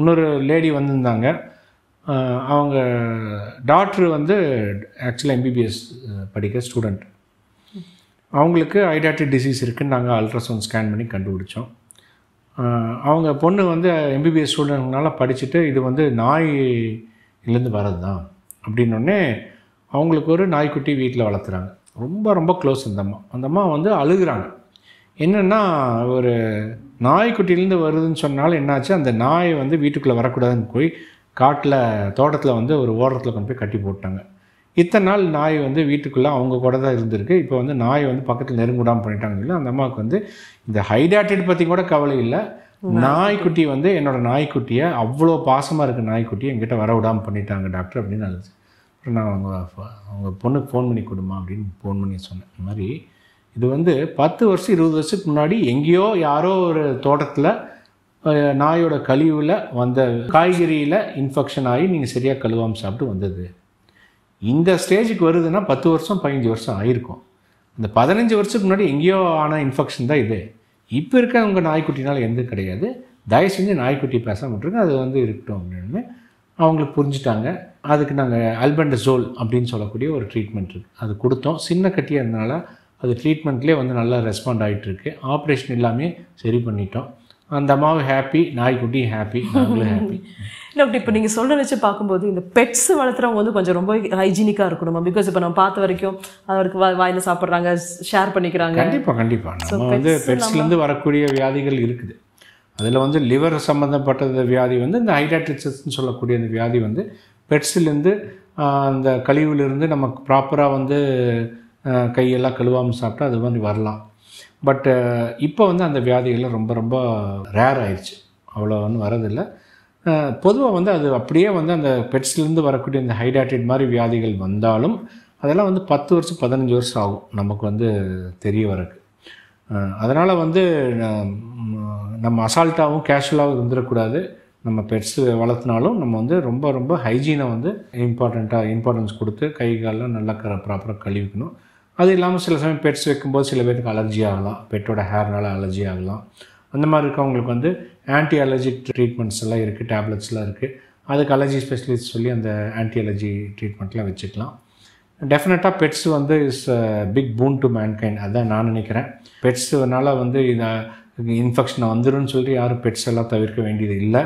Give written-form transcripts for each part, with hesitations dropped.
இன்னொரு லேடி வந்திருந்தாங்க. அவங்க டாக்டர் வந்து ஆக்சுவலாக எம்பிபிஎஸ் படிக்கிற ஸ்டூடெண்ட். அவங்களுக்கு ஹைடாட்டிக் டிசீஸ் இருக்குதுன்னு நாங்கள் அல்ட்ராசவுண்ட் ஸ்கேன் பண்ணி கண்டுபிடிச்சோம். அவங்க பொண்ணு வந்து எம்பிபிஎஸ் ஸ்டூடெண்ட்னால படிச்சுட்டு இது வந்து நாயிலேருந்து வர்றது தான் அப்படின்னோடனே அவங்களுக்கு ஒரு நாய்க்குட்டி வீட்டில் வளர்த்துறாங்க. ரொம்ப ரொம்ப க்ளோஸ் அந்த அம்மா வந்து அழுகுறாங்க. என்னென்னா ஒரு நாய்க்குட்டிலேருந்து வருதுன்னு சொன்னாலும் என்னாச்சு, அந்த நாயை வந்து வீட்டுக்குள்ளே வரக்கூடாதுன்னு போய் காட்டில் தோட்டத்தில் வந்து ஒரு ஓரத்தில் கொண்டு போய் கட்டி போட்டாங்க. இத்தனை நாள் நாய் வந்து வீட்டுக்குள்ளே அவங்க கூட தான் இருந்திருக்கு. இப்போ வந்து நாய் வந்து பக்கத்தில் நெருங்கிடாமல் பண்ணிட்டாங்கன்னு சொல்லி அந்த அம்மாவுக்கு வந்து இந்த ஹைடாட்டிட் பற்றி கூட கவலை இல்லை. நாய்க்குட்டி வந்து என்னோடய நாய்க்குட்டியை அவ்வளோ பாசமாக இருக்க நாய்க்குட்டியை என்கிட்ட வர விடாமல் பண்ணிட்டாங்க டாக்டர் அப்படின்னு அழுது. அப்புறம் நான் அவங்க பொண்ணுக்கு ஃபோன் பண்ணி கொடுமா அப்படின்னு ஃபோன் பண்ணி சொன்னேன். இந்த மாதிரி இது வந்து 10 வருஷம் 20 வருஷத்துக்கு முன்னாடி எங்கேயோ யாரோ ஒரு தோட்டத்தில் நாயோட கழிவில் வந்த காய்கறியில் இன்ஃபெக்ஷன் ஆகி நீங்கள் சரியாக கழுவாமல் சாப்பிட்டு வந்தது. இந்த ஸ்டேஜுக்கு வருதுன்னா 10 வருஷம் 15 வருஷம் ஆகிருக்கும். இந்த 15 வருஷத்துக்கு முன்னாடி எங்கேயோ ஆன இன்ஃபெக்ஷன் தான் இது. இப்போ இருக்க உங்கள் நாய்க்குட்டினால் எந்த கிடையாது. தயவு செஞ்சு நாய்க்குட்டி பேசாமல் விட்டுருங்க, அது வந்து இருக்கட்டும் அப்படின்னு அவங்களுக்கு புரிஞ்சுட்டாங்க. அதுக்கு நாங்கள் ஆல்பெண்டசோல் அப்படின்னு சொல்லக்கூடிய ஒரு ட்ரீட்மெண்ட் இருக்குது, அது கொடுத்தோம். சின்ன கட்டியாக இருந்தனால அது ட்ரீட்மெண்ட்லேயே வந்து நல்லா ரெஸ்பாண்ட் ஆகிட்டுருக்கு. ஆப்ரேஷன் எல்லாமே சரி பண்ணிட்டோம். அந்த அம்மாவும் ஹாப்பி, நாய்க்குட்டி ஹாப்பி, நாங்களும் ஹாப்பி. இல்லை அப்படி இப்போ நீங்கள் சொல்ல வச்சு பார்க்கும்போது இந்த பெட்ஸ் வளர்த்துறவங்க வந்து கொஞ்சம் ரொம்ப ஹைஜீனிக்காக இருக்கணுமா? பிகாஸ் இப்போ நம்ம பார்த்த வரைக்கும் அவருக்கு வாயில் சாப்பிட்றாங்க, ஷேர் பண்ணிக்கிறாங்க. கண்டிப்பாக நம்ம வந்து பெட்ஸ்லேருந்து வரக்கூடிய வியாதிகள் இருக்குது. அதில் வந்து லிவர் சம்மந்தப்பட்ட வியாதி வந்து இந்த ஹைடாட்டிசஸ்ன்னு சொல்லக்கூடிய அந்த வியாதி வந்து பெட்ஸ்லேருந்து அந்த கழிவுலேருந்து நமக்கு ப்ராப்பராக வந்து கையெல்லாம் கழுவாமல் சாப்பிட்டா அது மாதிரி வரலாம். பட் இப்போ வந்து அந்த வியாதிகள்லாம் ரொம்ப ரொம்ப ரேர் ஆயிடுச்சு, அவ்வளோ ஒன்றும் வரதில்லை. பொதுவாக வந்து அது அப்படியே வந்து அந்த பெட்ஸ்லேருந்து வரக்கூடிய இந்த ஹைடாட்டிட் மாதிரி வியாதிகள் வந்தாலும் அதெல்லாம் வந்து 10 வருஷம் 15 வருஷம் ஆகும் நமக்கு வந்து தெரிய வரக்கு. அதனால் வந்து நம்ம அசால்ட்டாகவும் கேஷுவலாகவும் இருந்துடக்கூடாது. நம்ம பெட்ஸ் வளர்த்தினாலும் நம்ம வந்து ரொம்ப ரொம்ப ஹைஜீனை வந்து இம்பார்ட்டன்ஸ் கொடுத்து கை காலெலாம் நல்லா ப்ராப்பராக கழுவிக்கணும். அது இல்லாமல் சில சமயம் பெட்ஸ் வைக்கும்போது சில பேருக்கு அலர்ஜி ஆகலாம், பெட்டோட ஹேர்னால் அலர்ஜி ஆகலாம். அந்த மாதிரி இருக்கவங்களுக்கு வந்து ஆன்டி அலர்ஜிக் ட்ரீட்மெண்ட்ஸ் எல்லாம் இருக்குது, டேப்லெட்ஸ்லாம் இருக்குது. அதுக்கு அலர்ஜி ஸ்பெஷலிஸ்ட் சொல்லி அந்த ஆன்டி அலர்ஜி ட்ரீட்மெண்ட்லாம் வச்சுக்கலாம். டெஃபினட்டாக பெட்ஸ் வந்து is big boon to mankind, அதுதான் நான் நினைக்கிறேன். பெட்ஸ்னால வந்து இதை இன்ஃபெக்ஷன் வந்துடும் சொல்லிட்டு யாரும் பெட்ஸ் எல்லாம் தவிர்க்க வேண்டியது இல்லை.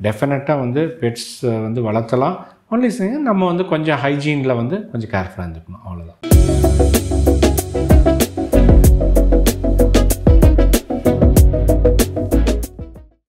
டெஃபினட்டாக வந்து பெட்ஸ் வந்து வளர்த்தலாம். ஒன்லி நம்ம வந்து கொஞ்சம் ஹைஜீனில் வந்து கொஞ்சம் கேர்ஃபுல்லாக இருந்துக்கணும், அவ்வளோதான்.